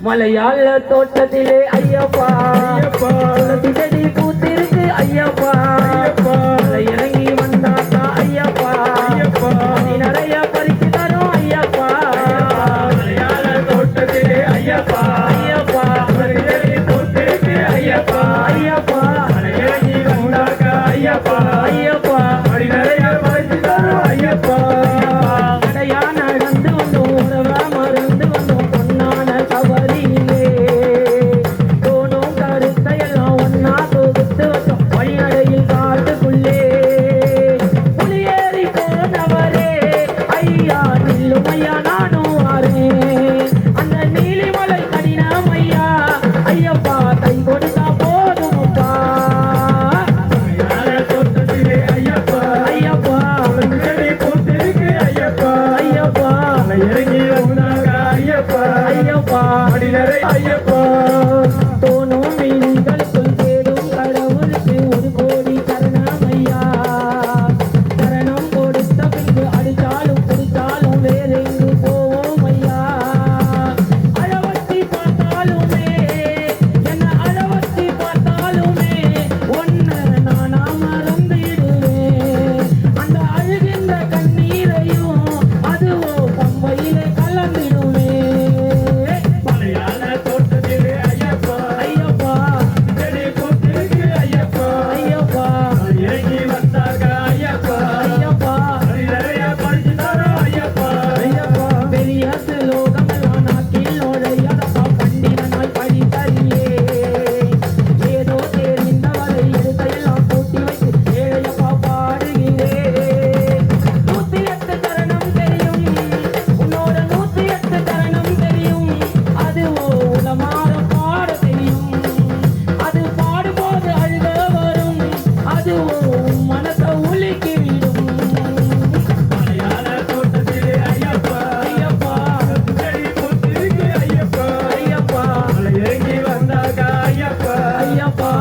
மலையாள தோட்டத்திலே ஐயப்பா துளசி செடி பூத்திருக்கு ஐயப்பா மலை இறங்கி வந்தாக்கா ஐயப்பா நிறைய பறிச்சு தரும் ஐயப்பா மலையாள தோட்டத்திலே ஐயப்பா துளசி செடி பூத்திருக்கு ஐயப்பா மலை இறங்கி வந்தாக்கா ஐயப்பா மடி நிறைய பறிச்சு தரும் ஐயப்பா கடையா நடந்து வந்தோம் உறவா மருந்து வந்தோம் பொன்னான கவரியிலே தோணும் கருத்தையெல்லாம் ஒன்னா தொகுத்து வச்சோம் வழிநடையில் காட்டுக்குள்ளே புலியேறி போனவரே ஐயா நில்லும் ஐயா நானும் வாரேன் அந்த நீலிமலை கடினம் ஐயா ஐயப்பா கை கொடுத்தா போதும் அப்பா ஐயப்பா தோணும் மீன்களுக்குள் தேடும் கடவுளுக்கு ஒரு கோடி சரணம் ஐயா சரணம் கொடுத்த பின்பு அடித்தாலும் பிடித்தாலும் வேறெங்கு போவோம் ஐயா அளவத்தி பார்த்தாலுமே என்ன அளவத்தி பார்த்தாலுமே ஒன்னு நானா மறந்திடுவேன் அந்த அழுகின்ற கண்ணீரையும் அதுவோ பம்பையிலே கலந்திடுவேன் ஐயப்பா